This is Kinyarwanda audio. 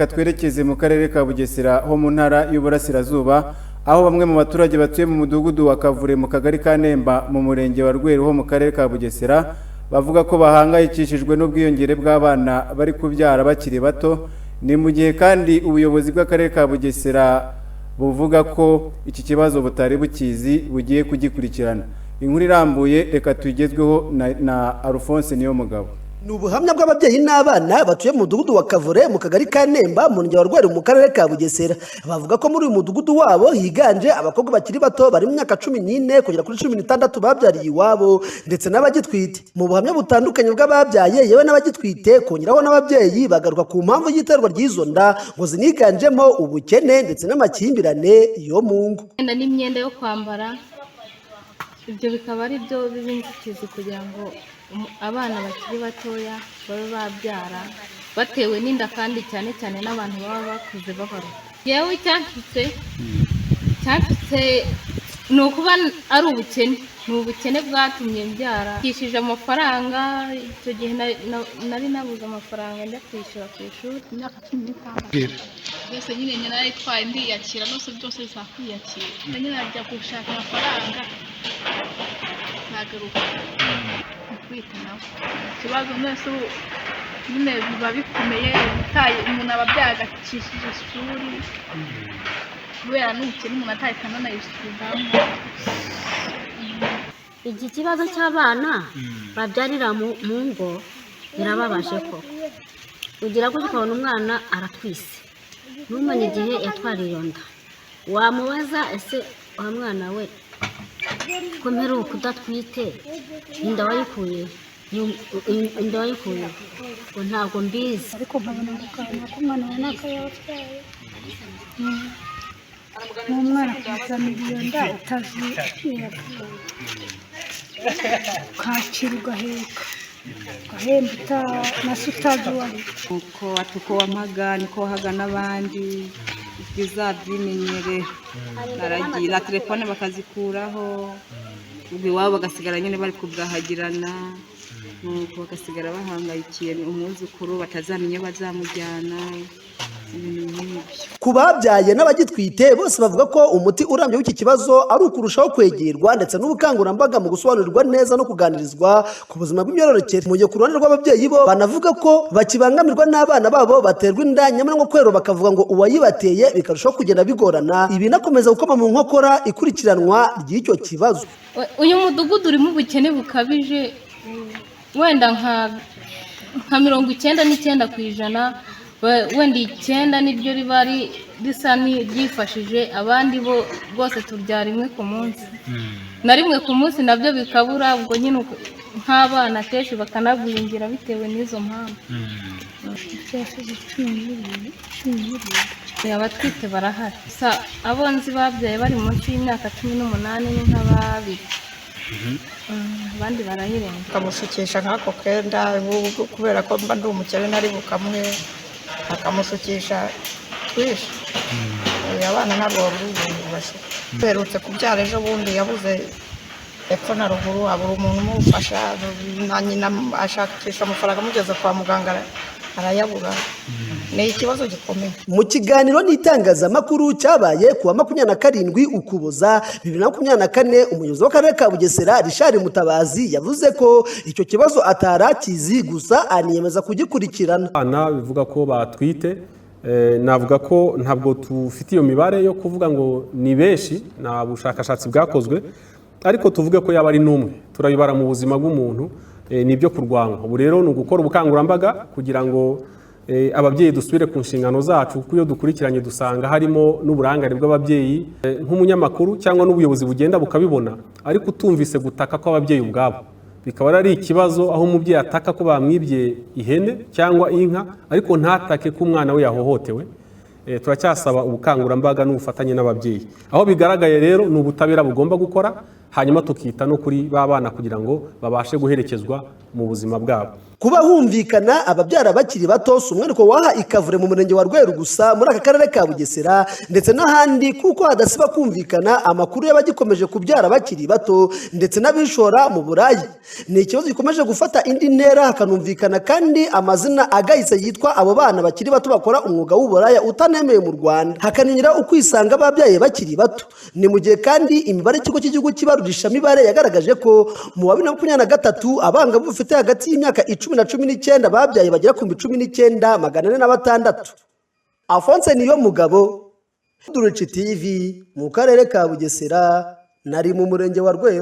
Katwerekeze mu karere ka Bugesera ho mu ntara y'Uburasirazuba aho bamwe mu baturage batuye mu mudugudu wa Kavure mu kagari ka Nemba mu murenge wa Rweru ho mu karere ka Bugesera bavuga ko bahangayikishijwe n'ubwiyongere bw'abana bari kubyara bakiri bato. Ni mu gihe kandi ubuyobozi bw'akarere ka Bugesera buvuga ko iki kibazo butari bukizi bugiye kugikurikirana. Inkuru irambuye reka tuyigezweho na Alphonse Niyomugabo. Nubuhamya bw'ababyeyi n'abana batuye mu mudugudu wa Kavure mu kagari ka Nemba mu murenge wa Rweru mu karere ka Bugesera bavuga ko muri uyu mudugudu wabo higanje abakobwa bakiri bato bari mu myaka 14 kugera kuri 16 babyariye iwabo ndetse n'abagitwite. Mu buhamya butandukanye bw'ababyaye yewe n'abagitwite kongeraho n'ababyeyi bagaruka ku mpamvu y'iterwa ry'izo nda ngo ziniganjemo ubukene ndetse n'amakimbirane yo mu ngo. N'imyenda yo kwambara ibyo bikaba ari byo b'inzitizi kugira ngo abana bakiri batoya babe babyara batewe n'inda kandi cyane cyane n'abantu baba bakuze babaro. Yewe cyafite ni ukuba ari ubukene, ni ubukene bwatumye mbyara. Kishije amafaranga icyo gihe nari nabuze amafaranga njya kwishyura ku ishuri imyaka 15 byose nyine nari twaye ndiyakira nose byose zakwiyakira nyine najya gushaka amafaranga nagaruka kwitanaho ikibazo nese nyine biba bikomeye utaye umuntu ababyaye agakishije ishuri kubera n'ubukene umuntu ataye kanana yishyuramo. Iki kibazo cy'abana babyarira mu ngo birababaje ko ugira ko ukabona umwana aratwise ntumenye igihe yatwariye iyo nda wamubaza ese wa mwana we ko mperuka udatwite inda wayikuye ngo ntabwo mbizi ariko nkabona ko umwana we n'akayatwaye n'umwana kuzana iyo nda utazi ukakira ugaheka ugahemba nasi utazi uwari uko wamaga niko wahaga n'abandi ibyiza byimenyere naragiye na telefone bakazikuraho ubwo iwabo bagasigara nyine bari kubwahagirana nuko bagasigara bahangayikiye umwuzukuru batazamenye bazamujyana. Ku babyaye n'abagitwite bose bavuga ko umuti urambye w'iki kibazo ari ukurushaho kwegerwa ndetse n'ubukangurambaga mu gusobanurirwa neza no kuganirizwa ku buzima bw'imyororokere. Mu gihe ku ruhande rw'ababyeyi bo banavuga ko bakibangamirwa n'abana babo baterwa inda nyamara ngo kwero bakavuga ngo uwayibateye bikarushaho kugenda bigorana. Ibi nakomeza gukoma mu nkokora ikurikiranwa ry'icyo kibazo. Uyu mudugudu urimo ubukene bukabije wenda nka 99% wenda 9 nibyo ribari risa ryifashije abandi bo rwose turyara rimwe ku munsi na rimwe ku munsi nabyo bikabura ubwo nyine nk'abana kenshi bakanagwingira bitewe n'izo mpamvu. Abatwite barahari abonzi babyaye bari munsi y'imyaka 18 ni nk'ababiri abandi barayirenga kamushukisha nk'ako kenda kubera ko mba ndi umukene nari bukamwe akamushukisha twishe abana ntabwo babura ubuntu bashuka. Berutse kubyara ejo bundi yabuze epfo na ruguru abura umuntu umufasha na nyina ashakisha amafaranga amugeza kwa muganga arayabura. Ni ikibazo gikomeye. Mu kiganiro n'itangazamakuru cyabaye kuwa 27 Ukuboza 2024 umuyobozi w'akarere ka Bugesera Richard Mutabazi yavuze ko icyo kibazo atarakizi gusa aniyemeza kugikurikirana. Abana bivuga ko batwite navuga ko ntabwo tufite iyo mibare yo kuvuga ngo ni benshi na bushakashatsi bwakozwe ariko tuvuge ko yaba ari numwe turayibara mu buzima bw'umuntu nibyo kurwanwa. Ubu rero ni ugukora ubukangurambaga kugira ngo ababyeyi dusubire ku nshingano zacu kuko iyo dukurikiranye dusanga harimo n'uburangare bw'ababyeyi nk'umunyamakuru cyangwa n'ubuyobozi bugenda bukabibona ariko utumvise gutaka kw'ababyeyi ubwabo bikaba ari ikibazo aho umubyeyi ataka ko bamwibye ihene cyangwa inka ariko ntatake ko umwana we yahohotewe. Turacyasaba ubukangurambaga n'ubufatanye n'ababyeyi aho bigaragaye rero ni ubutabera bugomba gukora hanyuma tukita no kuri ba bana kugira ngo babashe guherekezwa mu buzima bwabo. kuba humvikana ababyara bakiri bato si umwihariko w'aha Ikavure mu murenge wa Rweru gusa muri aka karere ka Bugesera ndetse n'ahandi, kuko hadasiba kumvikana amakuru y'abagikomeje kubyara bakiri bato ndetse n'abishora mu burayi. Ni ikibazo gikomeje gufata indi ntera, hakanumvikana kandi amazina agahise yitwa abo bana bakiri bato bakora umwuga w'uburaya utanemeye mu Rwanda, hakanengera ukwisanga babyaye bakiri bato. Ni mu gihe kandi imibare y'ikigo cy'igihugu cy'ibarurishamibare yagaragaje ko mu wa 2023 abangavu bafite hagati y'imyaka 10 na 19 babyaye bagera ku 19,406. Alphonse Niyomugabo, Durici TV, mu karere ka Bugesera, nari mu murenge wa Rweru.